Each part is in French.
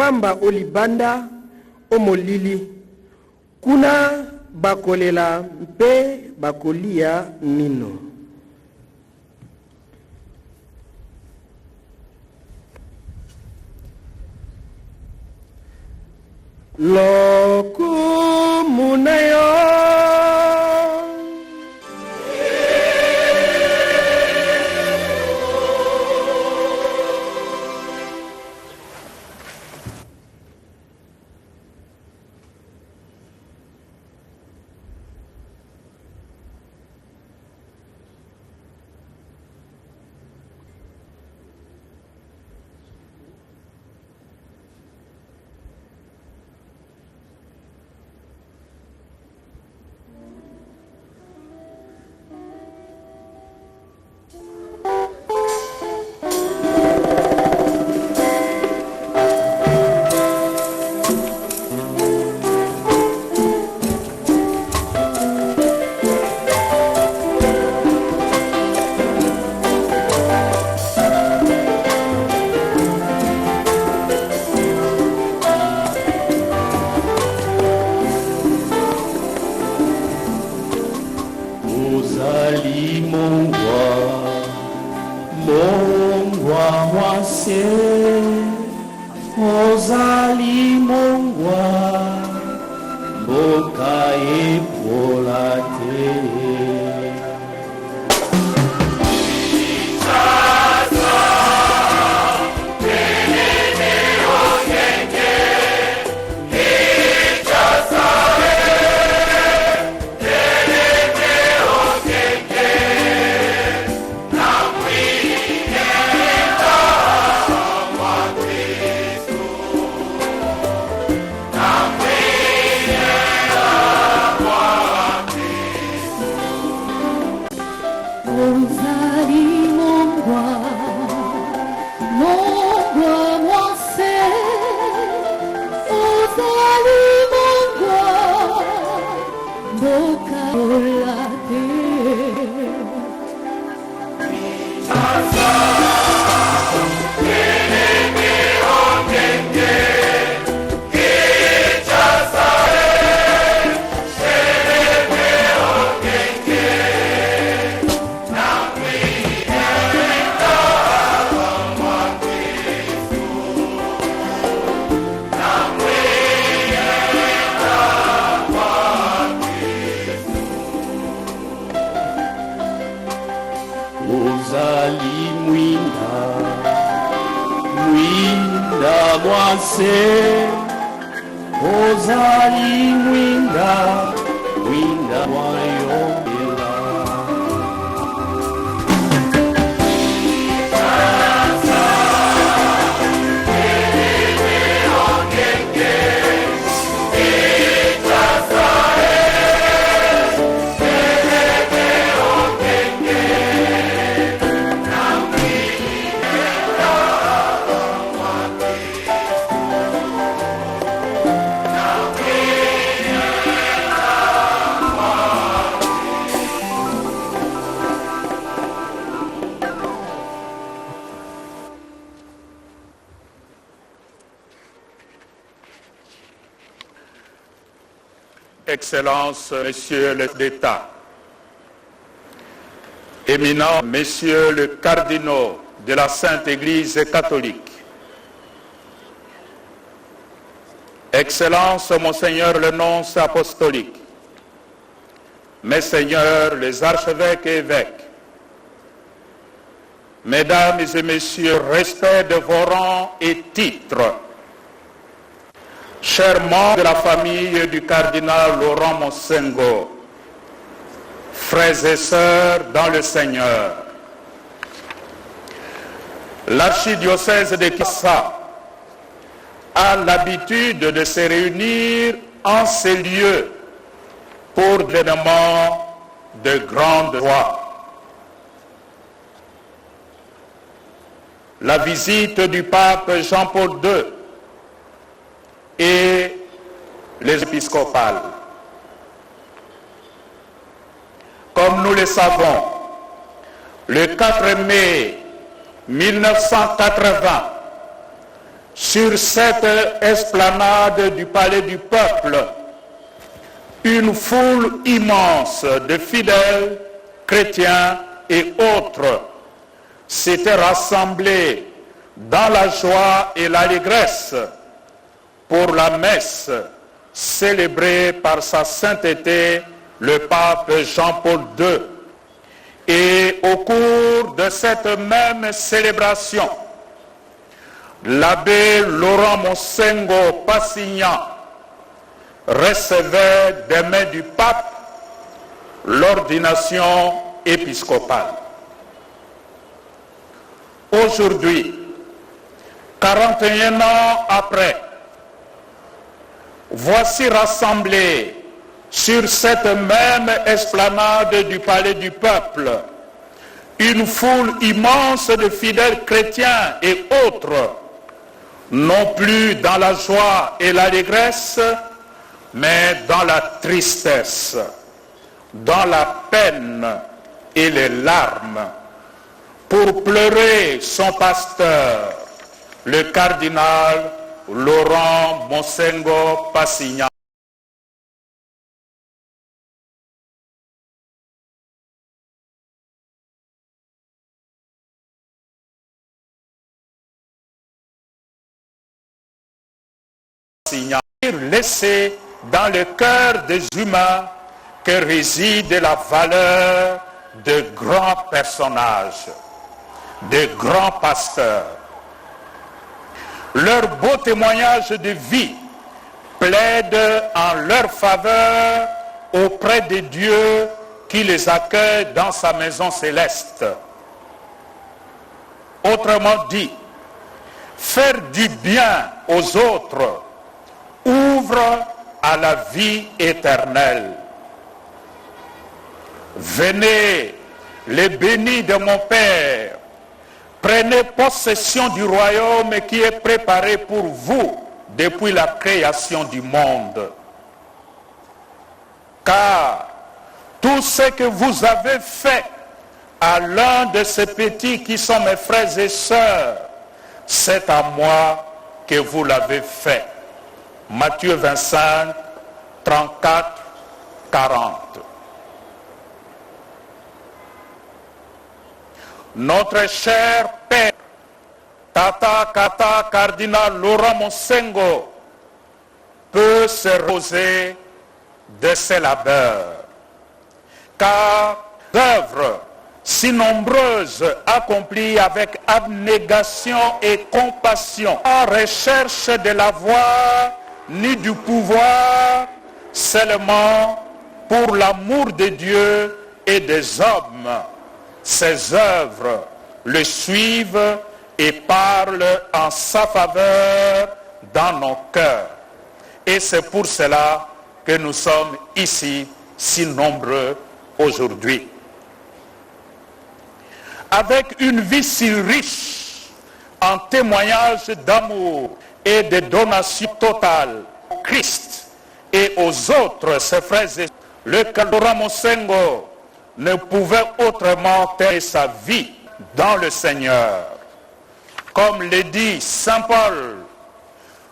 pamba olibanda omolili. Kuna bakolela mpe bakolia mino. Lokumu na yo Excellences, Messieurs les d'État, éminents Messieurs les cardinaux de la Sainte Église catholique, Excellences, Monseigneur le nonce apostolique, Messeigneurs les archevêques et évêques, Mesdames et Messieurs, respect de vos rangs et titres, chers membres de la famille du cardinal Laurent Monsengo, frères et sœurs dans le Seigneur, l'archidiocèse de Kinshasa a l'habitude de se réunir en ces lieux pour des moments de grande joie. La visite du pape Jean-Paul II et les épiscopales. Comme nous le savons, le 4 mai 1980, sur cette esplanade du palais du peuple, une foule immense de fidèles, chrétiens et autres s'étaient rassemblés dans la joie et l'allégresse pour la messe célébrée par sa sainteté le pape Jean-Paul II. Et au cours de cette même célébration, l'abbé Laurent Monsengo Passignan recevait des mains du pape l'ordination épiscopale. Aujourd'hui, 41 ans après, voici rassemblés sur cette même esplanade du palais du peuple une foule immense de fidèles chrétiens et autres, non plus dans la joie et l'allégresse, mais dans la tristesse, dans la peine et les larmes, pour pleurer son pasteur, le cardinal Laurent Monsengo Passignan. Laissé dans le cœur des humains que réside la valeur de grands personnages, de grands pasteurs. Leur beau témoignage de vie plaide en leur faveur auprès de Dieu qui les accueille dans sa maison céleste. Autrement dit, faire du bien aux autres ouvre à la vie éternelle. Venez, les bénis de mon Père, prenez possession du royaume qui est préparé pour vous depuis la création du monde. Car tout ce que vous avez fait à l'un de ces petits qui sont mes frères et sœurs, c'est à moi que vous l'avez fait. Matthieu 25, 34, 40. Notre cher Père, Tata Kata Cardinal Laurent Monsengo, peut se reposer de ses labeurs, car l'œuvre si nombreuses accomplies avec abnégation et compassion, en recherche de la voix ni du pouvoir, seulement pour l'amour de Dieu et des hommes. Ces œuvres le suivent et parlent en sa faveur dans nos cœurs. Et c'est pour cela que nous sommes ici si nombreux aujourd'hui. Avec une vie si riche en témoignages d'amour et de donation totale au Christ et aux autres, ses frères et le Laurent Monsengo ne pouvait autrement terminer sa vie dans le Seigneur. Comme le dit Saint Paul,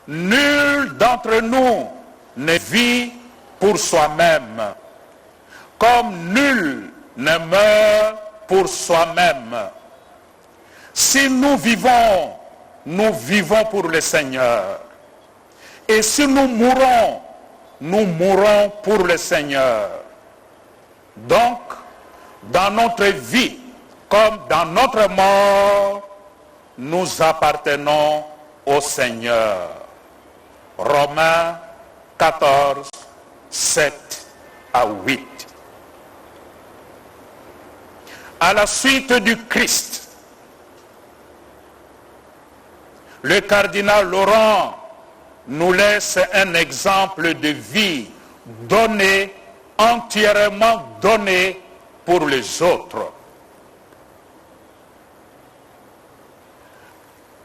nul d'entre nous ne vit pour soi-même, comme nul ne meurt pour soi-même. Si nous vivons pour le Seigneur. Et si nous mourons pour le Seigneur. Donc, dans notre vie, comme dans notre mort, nous appartenons au Seigneur. Romains 14, 7 à 8. À la suite du Christ, le cardinal Laurent nous laisse un exemple de vie donné, entièrement donné pour les autres.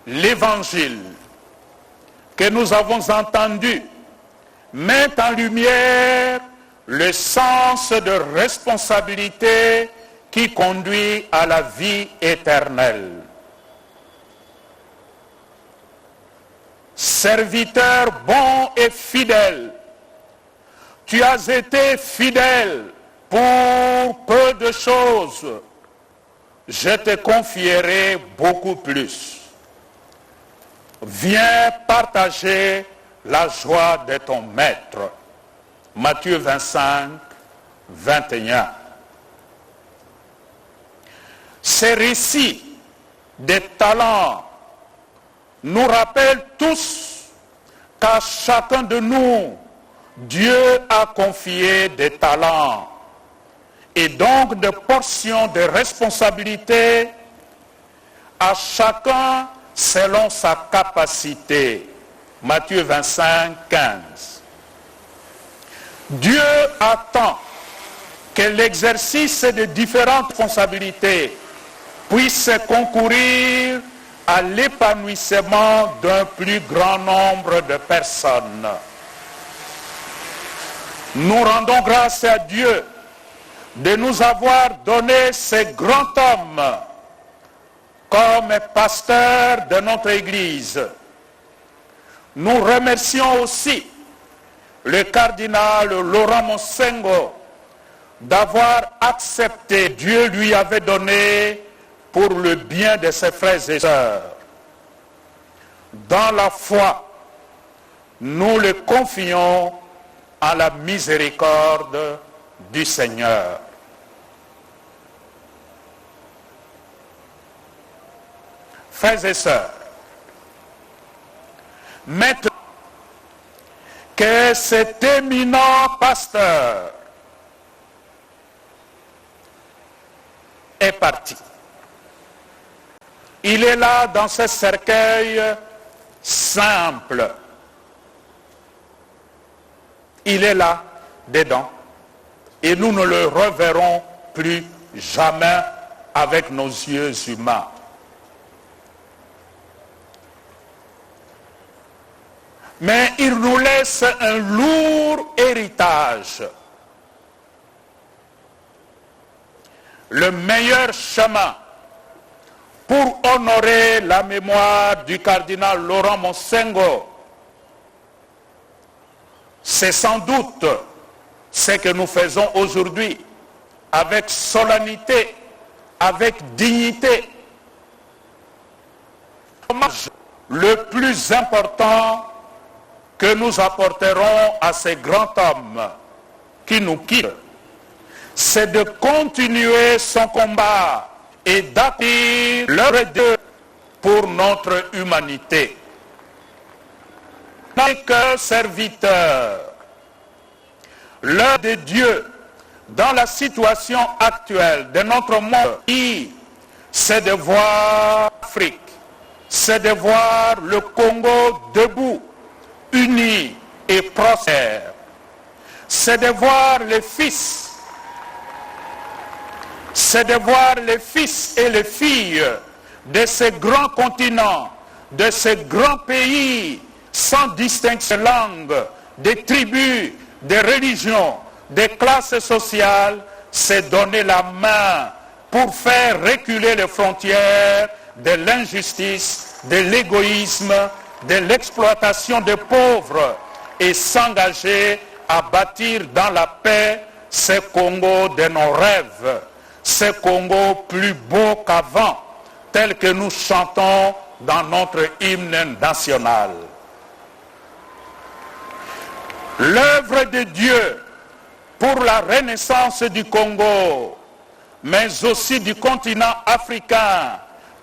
L'évangile que nous avons entendu met en lumière le sens de responsabilité qui conduit à la vie éternelle. serviteur bon et fidèle, tu as été fidèle pour peu de choses, je te confierai beaucoup plus. Viens partager la joie de ton maître. Matthieu 25, 21. Ces récits des talents nous rappellent tous qu'à chacun de nous, Dieu a confié des talents et donc des portions de responsabilité à chacun selon sa capacité. Matthieu 25, 15. Dieu attend que l'exercice de différentes responsabilités puisse concourir à l'épanouissement d'un plus grand nombre de personnes. Nous rendons grâce à Dieu de nous avoir donné ces grands hommes comme pasteurs de notre Église. Nous remercions aussi le cardinal Laurent Monsengo d'avoir accepté, Dieu lui avait donné pour le bien de ses frères et sœurs. Dans la foi, nous le confions à la miséricorde du Seigneur. Frères et sœurs, maintenant que cet éminent pasteur est parti, il est là dans ce cercueil simple. Il est là dedans et nous ne le reverrons plus jamais avec nos yeux humains. Mais il nous laisse un lourd héritage. Le meilleur chemin pour honorer la mémoire du cardinal Laurent Monsengo, c'est sans doute ce que nous faisons aujourd'hui avec solennité, avec dignité. Le plus important que nous apporterons à ces grands hommes qui nous quittent, c'est de continuer son combat et d'appuyer leur aide pour notre humanité. Que serviteur, l'œuvre de Dieu dans la situation actuelle de notre monde, c'est de voir l'Afrique, c'est de voir le Congo debout, uni et prospère. C'est de voir les fils, c'est de voir les fils et les filles de ces grands continents, de ces grands pays, sans distinction de langue, de tribus, de religions, de classes sociales, c'est donner la main pour faire reculer les frontières de l'injustice, de l'égoïsme, de l'exploitation des pauvres et s'engager à bâtir dans la paix ce Congo de nos rêves, ce Congo plus beau qu'avant, tel que nous chantons dans notre hymne national. L'œuvre de Dieu pour la renaissance du Congo, mais aussi du continent africain,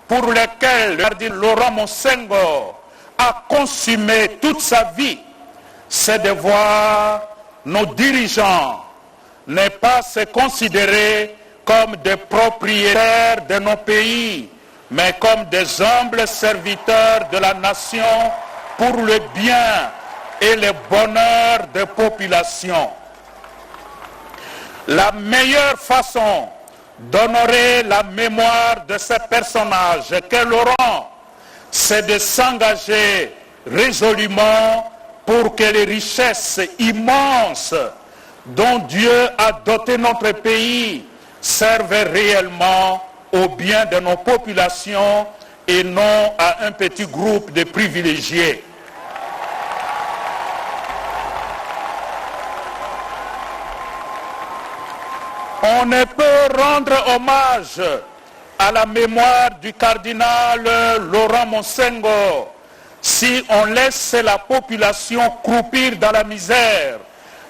pour lequel le cardinal Laurent Monsengo a consumé toute sa vie, c'est de voir nos dirigeants ne pas se considérer comme des propriétaires de nos pays, mais comme des humbles serviteurs de la nation pour le bien et le bonheur des populations. La meilleure façon d'honorer la mémoire de ces personnages qu'est Laurent, c'est de s'engager résolument pour que les richesses immenses dont Dieu a doté notre pays servent réellement au bien de nos populations et non à un petit groupe de privilégiés. On ne peut rendre hommage à la mémoire du cardinal Laurent Monsengo si on laisse la population croupir dans la misère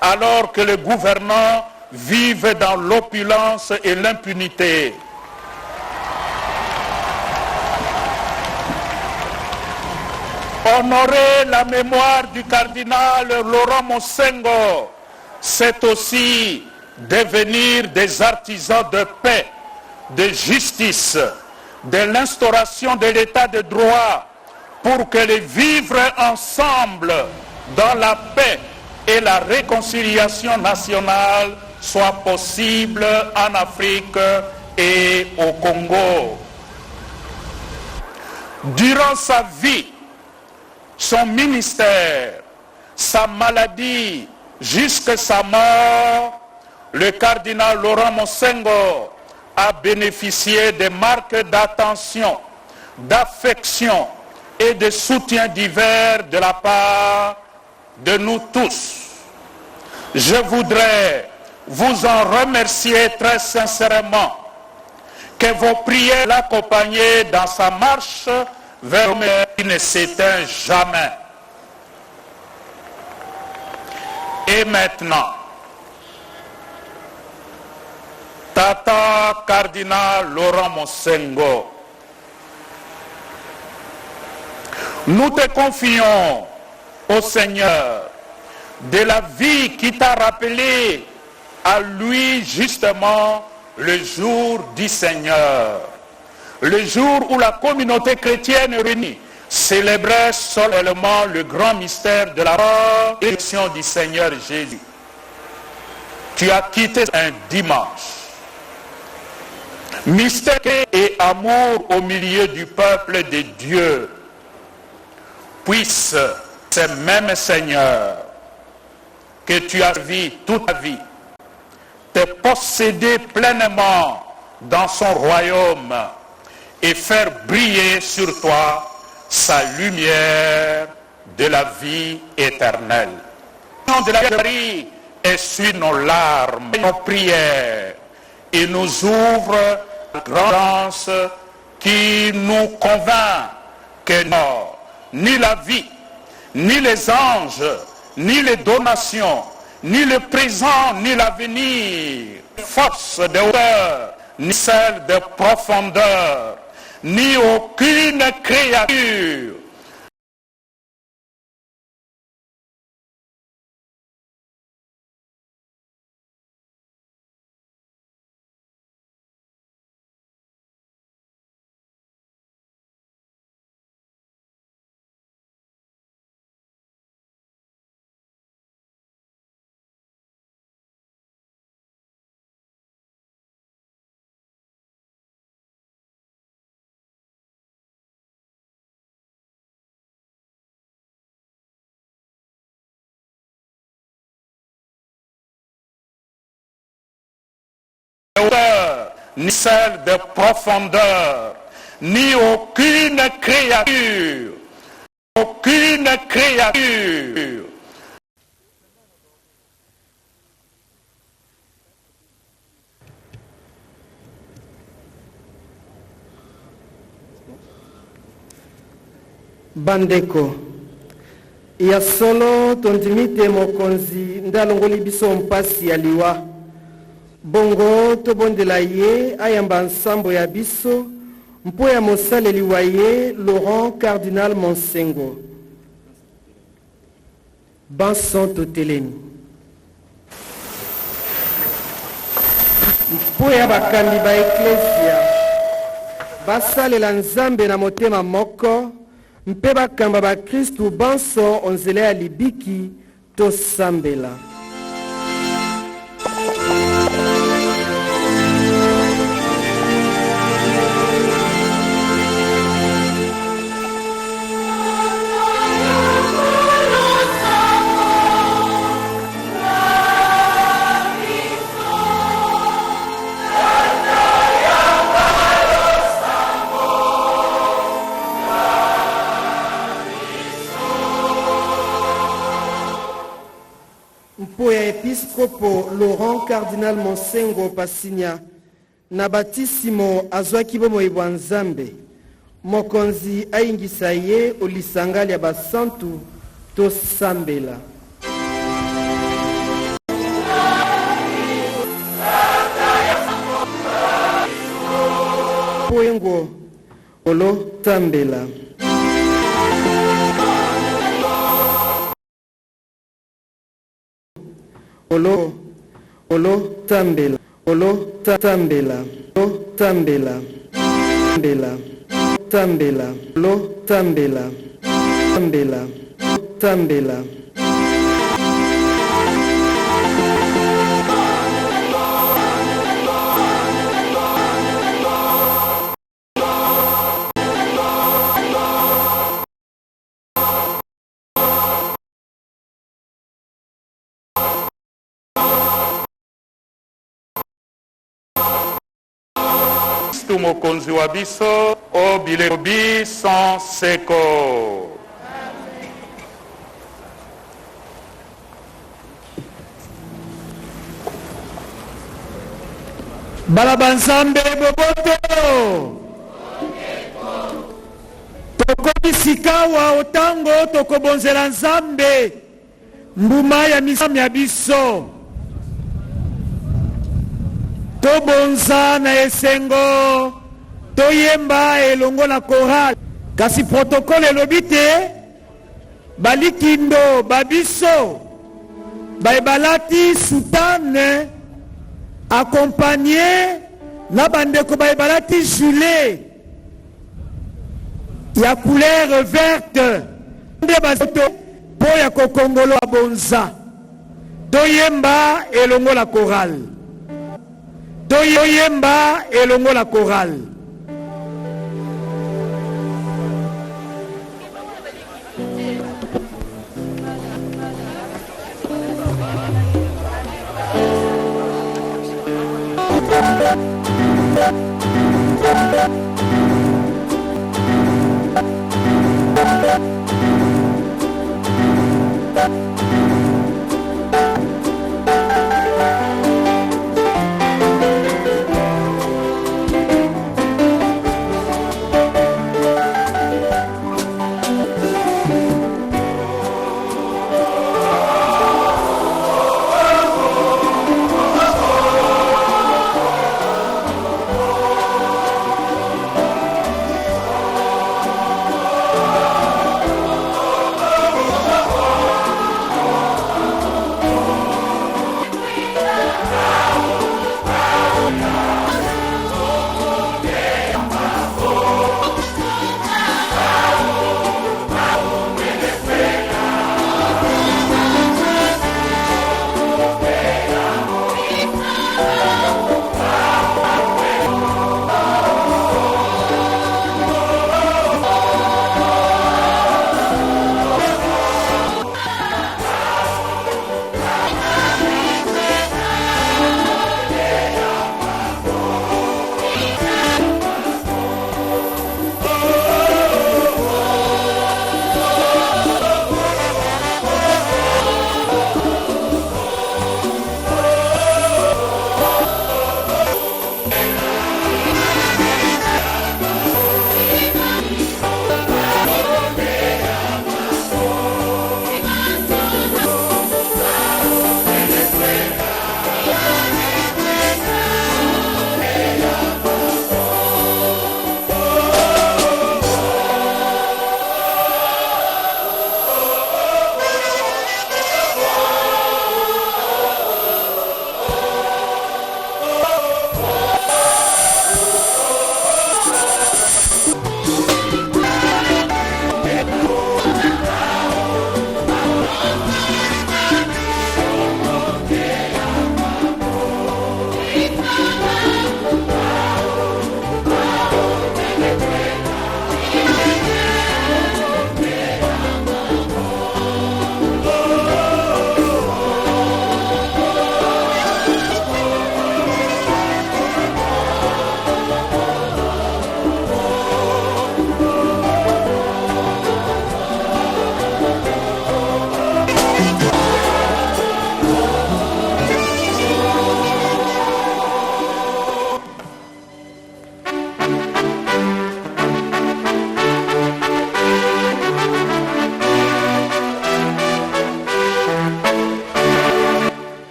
alors que les gouvernants vivent dans l'opulence et l'impunité. Honorer la mémoire du cardinal Laurent Monsengo, c'est aussi devenir des artisans de paix, de justice, de l'instauration de l'état de droit pour que les vivre ensemble dans la paix et la réconciliation nationale soient possibles en Afrique et au Congo. Durant sa vie, son ministère, sa maladie, jusqu'à sa mort, le cardinal Laurent Monsengo a bénéficié des marques d'attention, d'affection et de soutien divers de la part de nous tous. Je voudrais vous en remercier très sincèrement, que vos prières l'accompagnaient dans sa marche vers le monde qui ne s'éteint jamais. Et maintenant, Tata Cardinal Laurent Monsengo, nous te confions au Seigneur de la vie qui t'a rappelé à lui justement le jour du Seigneur, le jour où la communauté chrétienne réunie célébrait solennellement le grand mystère de la résurrection du Seigneur Jésus. Tu as quitté un dimanche. Mystère et amour au milieu du peuple de Dieu. Puisse ce même Seigneur que tu as vu toute ta vie te posséder pleinement dans son royaume et faire briller sur toi sa lumière de la vie éternelle. Au nom de la Marie, essuie nos larmes, nos prières et nous ouvre la grâce qui nous convainc que non, ni la vie, ni les anges, ni les donations, ni le présent, ni l'avenir, force de hauteur, ni celle de profondeur, ni aucune créature ni celle de profondeur, ni aucune créature, aucune créature. Bandeko, ya solo tondimite mokonzi ndalongoli biso mpasi ya liwa. Bongo tobondela ye ayamba nsambo ya biso mpo ya mosaleli wa ye Laurent Cardinal Monsengo. Banson totelemi. Mpo ya bakambi ba eklesia basalela nzambe na motema moko mpe bakamba ba Kristu banso onzela ya libiki tosambela. episkopo Laurent Cardinal Monsengo Pasinya na batisimo azwaki bomoi bwa Nzambe. Mokonzi aingisa ye olisanga lya basantu tosambela. Poengo olo tambela. Olo tambela. Olo tambela. Olo tambela. Tambela. Tambela. Olo tambela. Tambela. Tambela. Mokonzi wa biso o bilebi sans seko. Balabanzambe boboto tokobisikawa otango tokobonzela Nzambe mbuma ya misami ya biso tobonza na esengo toyemba elongo na chorale kasi protokole elobi te balikindo babiso baebalati soutane accompagné na bandeko baebalati gilet ya couleur verte nde bazoto po ya kokongolo bonza toyemba elongo la chorale toyemba elongo la chorale.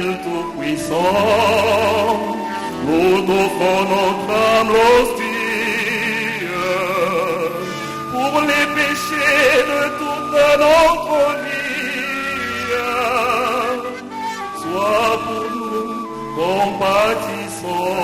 Éternel Tout-Puissant, nous t'offrons notre âme hostile pour les péchés de toute notre vie. Sois pour nous compatissant.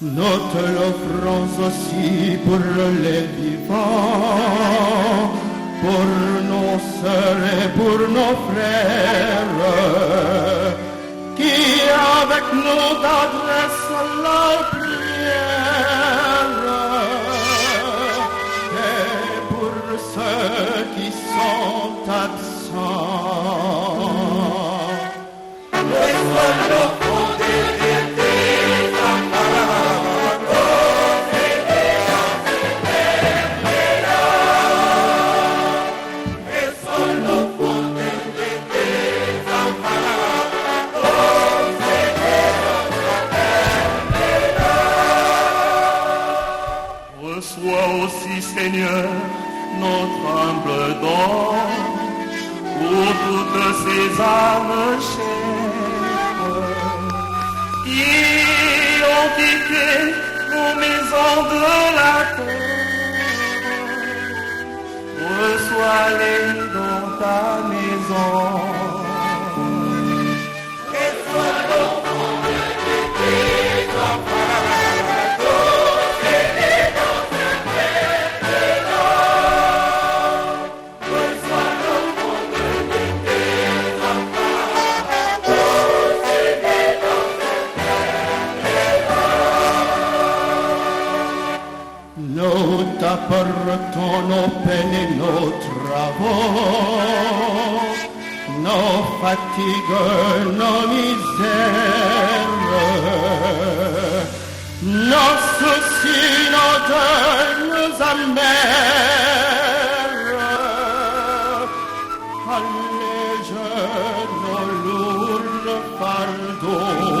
Note l'offrande aussi pour les vivants, pour nos sœurs et pour nos frères, qui avec nous adressent la prière, et pour ceux qui sont absents. Reçois aussi, Seigneur, notre humble don pour toutes ces âmes chères qui ont quitté nos maisons de la terre. Reçois-les dans ta maison. Nous t'apportons nos peines et nos travaux, nos fatigues, nos misères, nos soucis, nos deuils, nos amers. Allège nos lourds fardeaux.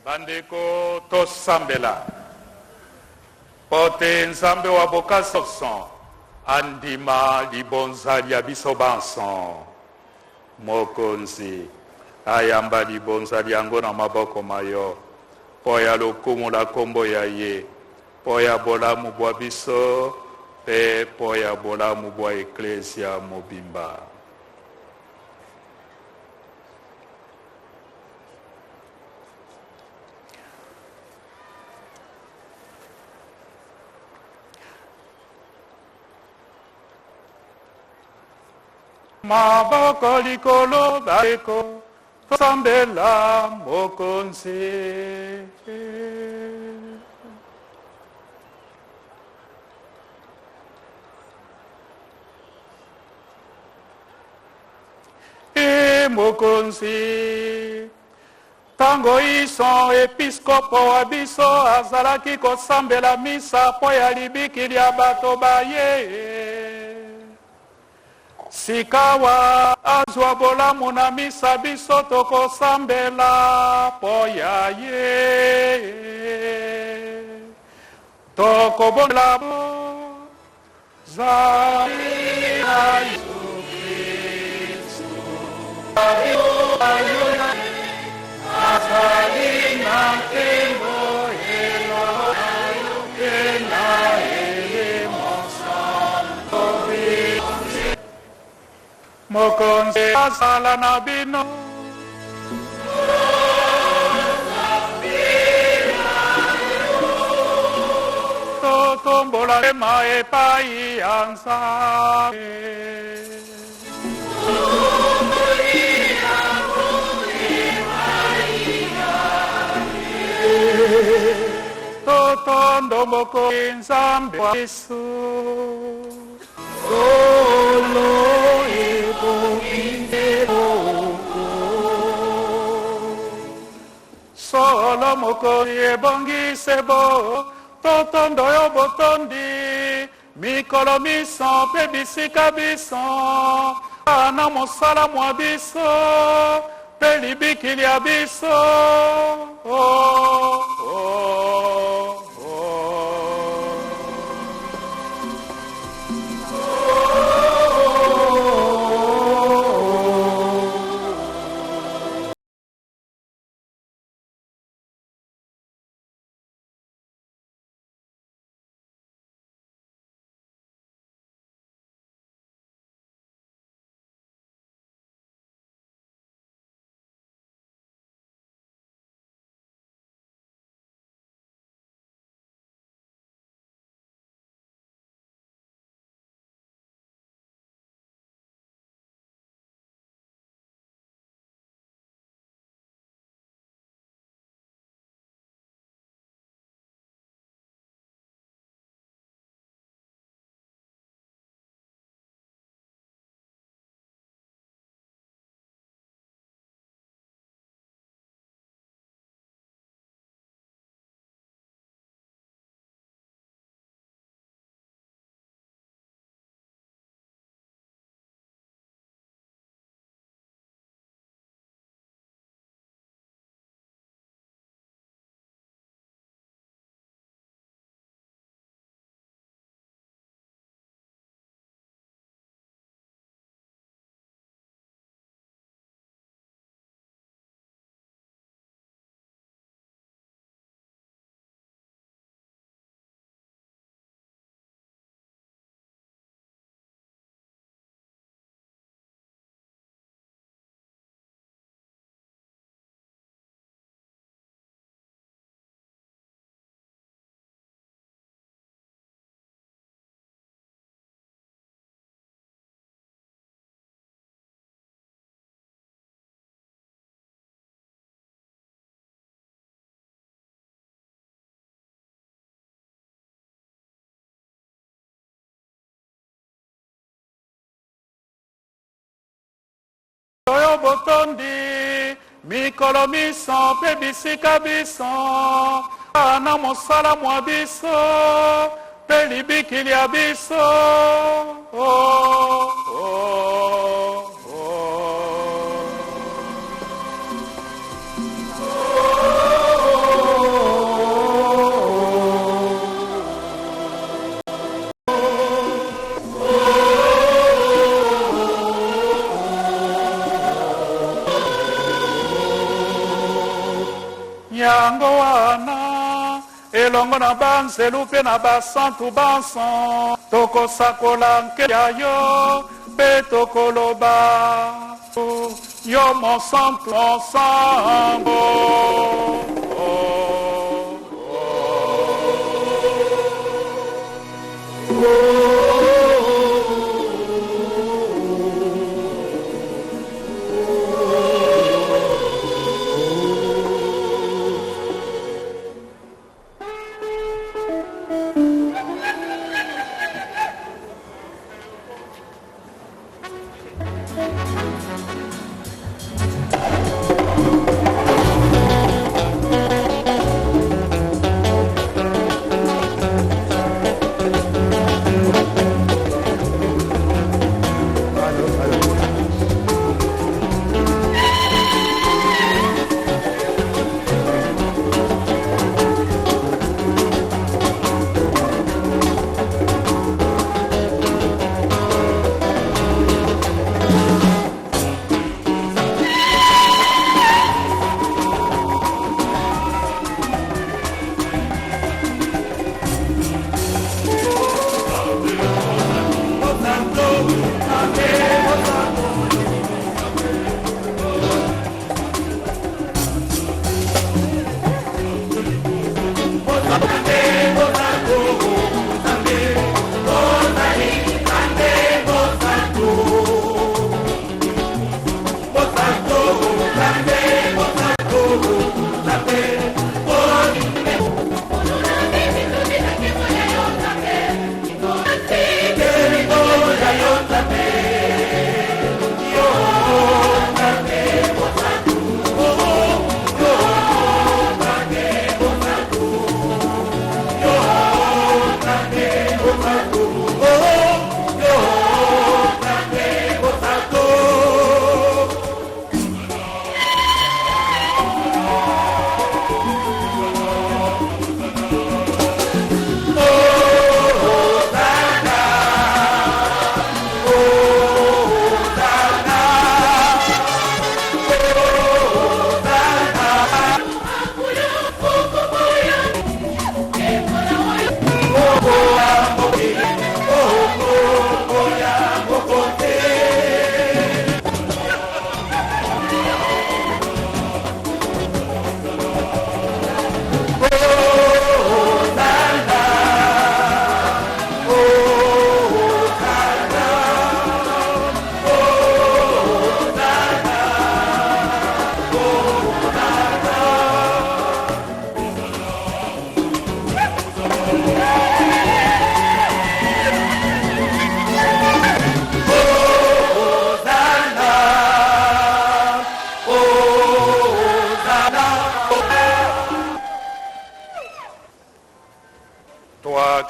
bandeko tosambela pote nzambe wa bokasoso andima libonza lya biso banso mokonzi ayamba libonza lyango na maboko mayo po ya lokumu la kombo ya ye po ya bolamu bwa biso pe po ya bolamu bwa eklesia mobimba. Maboko likolo baeko tosambela mokonzi. Mokonzi tango iso episkopo wa biso azalaki kosambela misa po ya libiki lya bato baye sikawa azwa bolamu na misa biso tokosambela po ya ye tokobonela zai mokonzi asala na bino totombola ema epai ya Nzambe. Totondo moko Nzambe wa Yesu solo solo moko ebongise bo totondo yo botondi mikolo miso pe bisika biso ana mosala mwa biso pe libiki lya biso oyo botondi mikolo miso pe bisika biso ana mosala mwa biso pe libiki lya biso yango wana elongo na banzelu mpe na basantu banson tokosakola nke ya yo mpe tokoloba yo monsantu ensemble.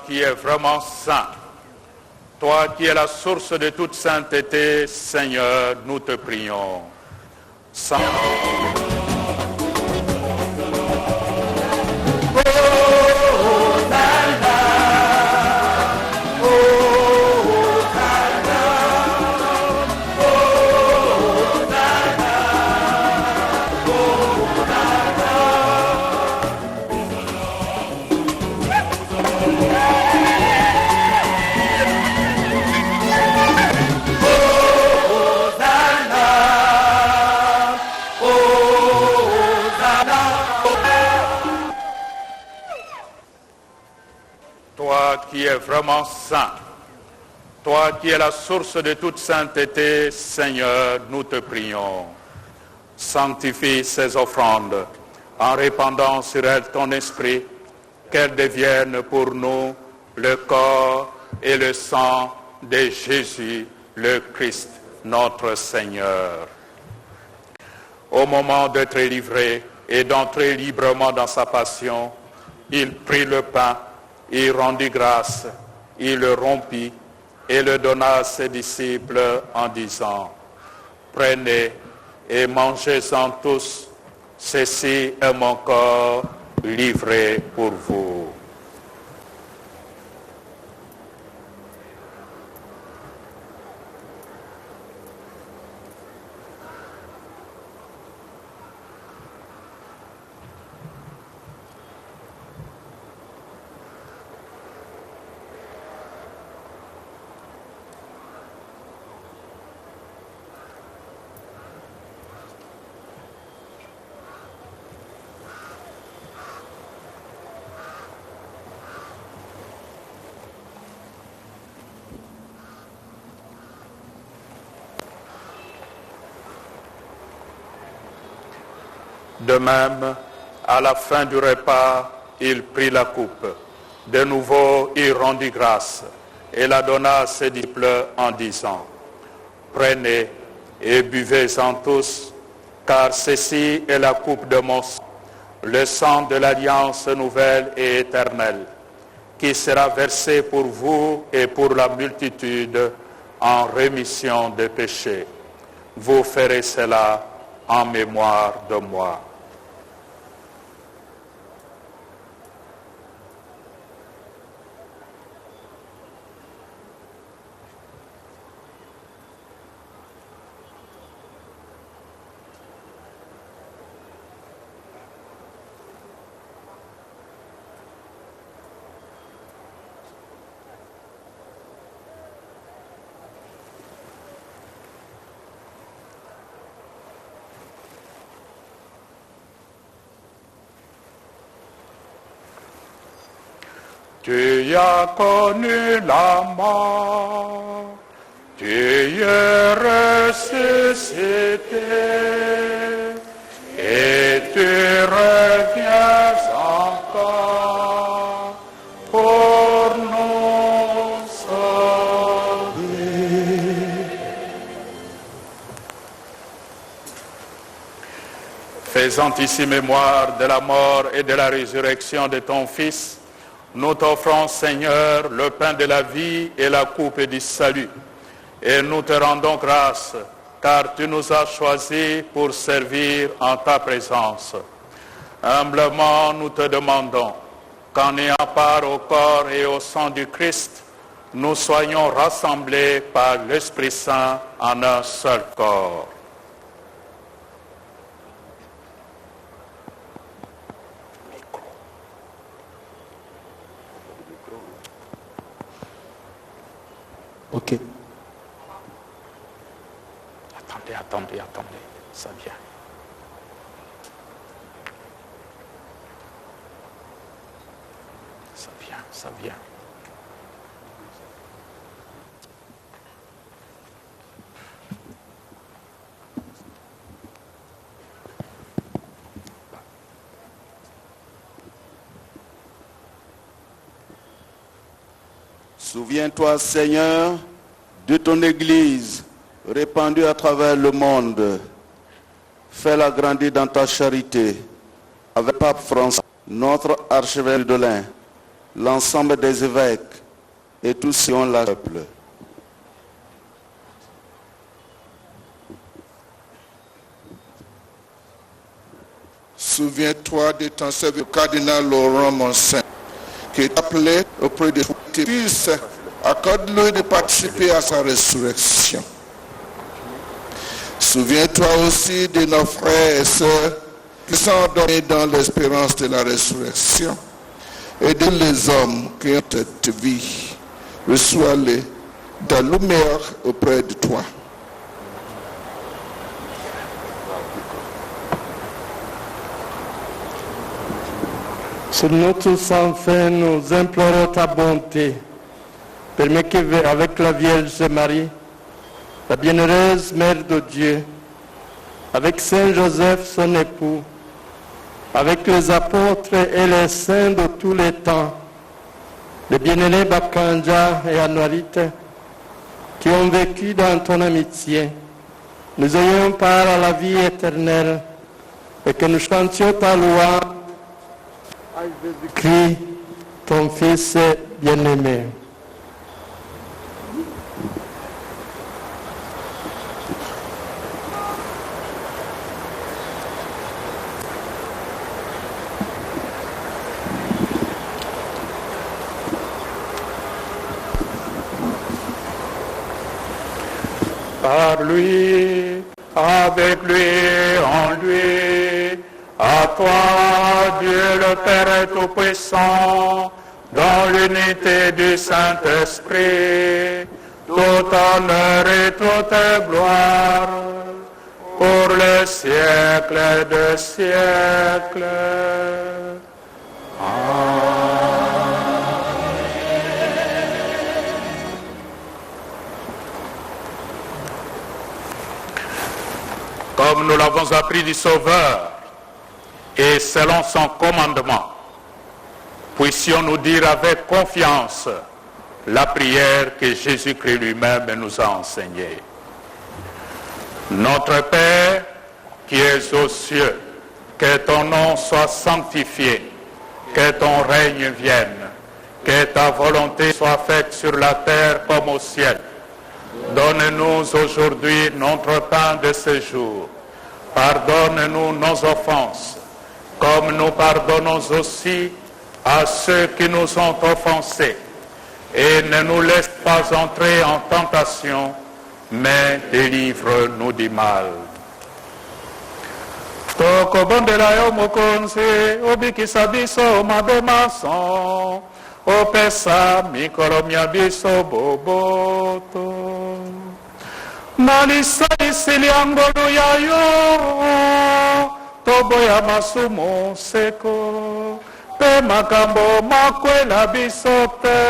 Qui est vraiment saint, toi qui es la source de toute sainteté, Seigneur, nous te prions. Saint. Qui est vraiment saint, toi qui es la source de toute sainteté, Seigneur, nous te prions. Sanctifie ces offrandes en répandant sur elles ton esprit, qu'elles deviennent pour nous le corps et le sang de Jésus, le Christ, notre Seigneur. Au moment d'être livré et d'entrer librement dans sa passion, il prit le pain, il rendit grâce, il le rompit et le donna à ses disciples en disant, « Prenez et mangez-en tous, ceci est mon corps livré pour vous. » De même, à la fin du repas, il prit la coupe. De nouveau, il rendit grâce et la donna à ses disciples en disant, « Prenez et buvez-en tous, car ceci est la coupe de mon sang, le sang de l'alliance nouvelle et éternelle, qui sera versé pour vous et pour la multitude en rémission des péchés. Vous ferez cela en mémoire de moi. » Tu as connu la mort, tu es ressuscité, et tu reviens encore pour nous sauver. Faisant ici mémoire de la mort et de la résurrection de ton Fils, nous t'offrons, Seigneur, le pain de la vie et la coupe du salut. Et nous te rendons grâce, car tu nous as choisis pour servir en ta présence. Humblement, nous te demandons qu'en ayant part au corps et au sang du Christ, nous soyons rassemblés par l'Esprit Saint en un seul corps. Ok. Attendez, ça vient. Ça vient. Souviens-toi, Seigneur, de ton Église répandue à travers le monde. Fais-la grandir dans ta charité avec Pape François, notre archevêque de l'Ain, l'ensemble des évêques et tous ceux qui ont le peuple. Souviens-toi de ton serviteur cardinal Laurent Monsin, qui est appelé auprès de tes fils. Accorde-lui de participer à sa résurrection. Souviens-toi aussi de nos frères et sœurs qui sont endormis dans l'espérance de la résurrection et de les hommes qui ont cette vie. Reçois-les dans la lumière auprès de toi. Sur nous tous enfin, nous implorons ta bonté. Permets qu'avec la Vierge Marie, la bienheureuse Mère de Dieu, avec Saint Joseph son époux, avec les apôtres et les saints de tous les temps, les bien-aimés Bakanja et Anuarite, qui ont vécu dans ton amitié, nous ayons part à la vie éternelle et que nous chantions ta loi à Jésus-Christ, ton Fils bien-aimé. Par lui, avec lui, en lui, à toi, Dieu le Père Tout-Puissant, dans l'unité du Saint-Esprit, tout honneur et toute gloire, pour les siècles des siècles. Comme nous l'avons appris du Sauveur, et selon son commandement, puissions-nous dire avec confiance la prière que Jésus-Christ lui-même nous a enseignée. Notre Père, qui es aux cieux, que ton nom soit sanctifié, que ton règne vienne, que ta volonté soit faite sur la terre comme au ciel. Donne-nous aujourd'hui notre pain de ce jour. Pardonne-nous nos offenses, comme nous pardonnons aussi à ceux qui nous ont offensés. Et ne nous laisse pas entrer en tentation, mais délivre-nous du mal. Tokobondela yo mokonzi, obikisa biso mabe maso, opesa mikolo mia biso boboto. Nalisalisili ya ngolu ya yo, toboya masumu seko, pe makambo makwela biso te.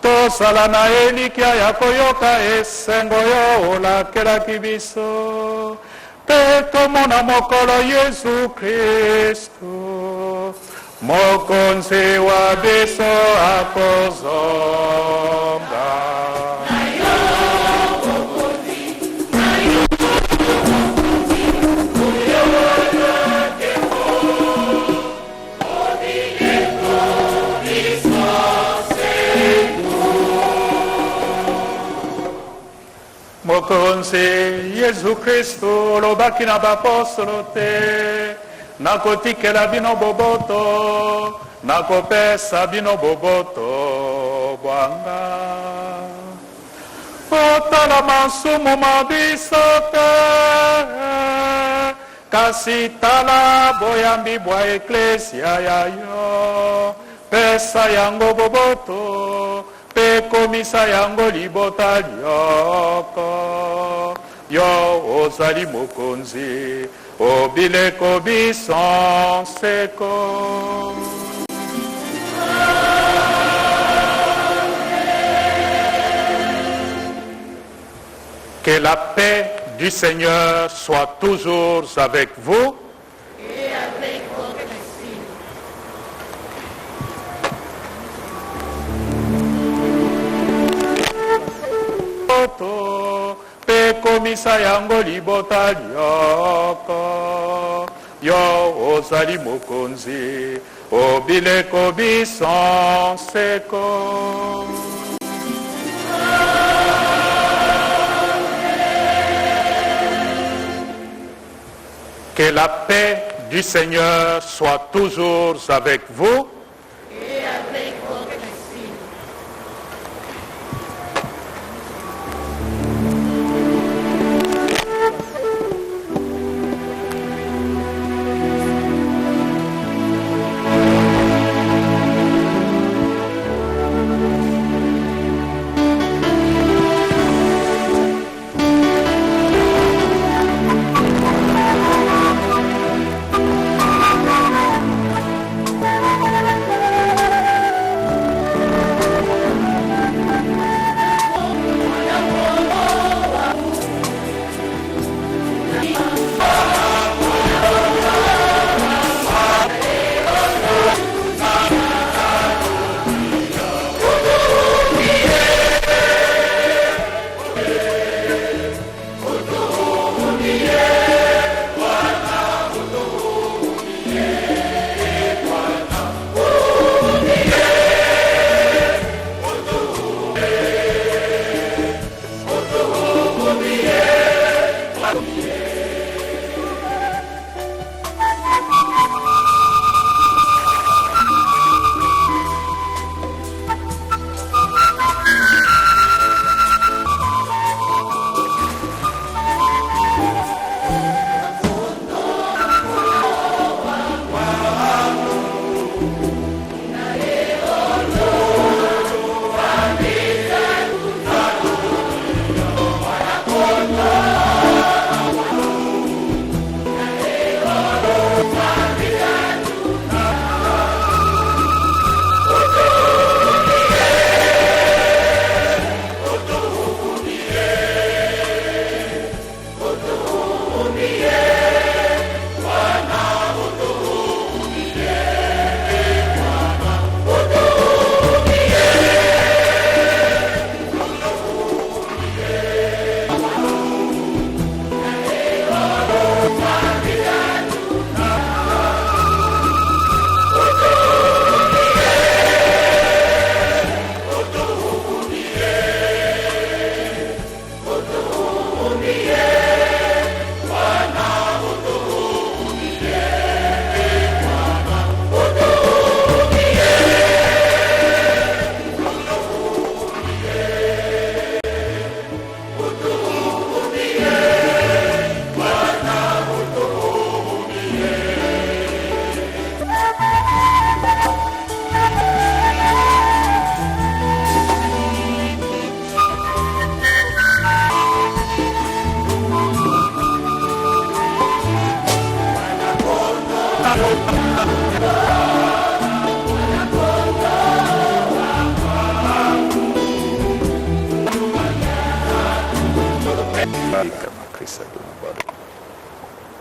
Tosala na elikia ya koyoka esengo yo olakelaki biso. Peto mona mokolo Yesu Kristo, mokonzi wa biso akozonga. Mokonzi Yesu Kristo lobaki na bapostolo te, nakotikela bino boboto, nakopesa bino boboto bwanga. Otala masumu mabiso te, kasi tala boyambi bwa eklesia ya yo, pesa yango boboto, pe komisa yango libota lyoko. Yo ozali mokonzi, obileko biso seko. Que la paix du Seigneur soit toujours avec vous. Et avec votre esprit. Pe komisa yango libota lyoko. Yo ozali mokonzi, obileko biso seko. Que la paix du Seigneur soit toujours avec vous. Et avec votre esprit.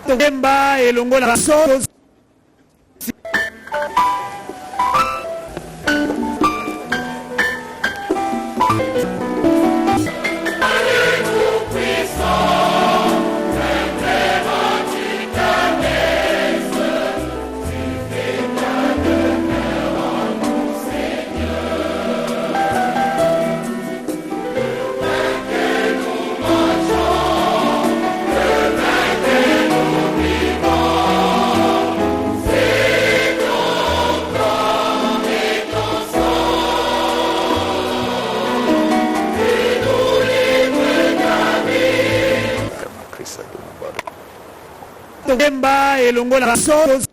Temba elongola so Temba elongola so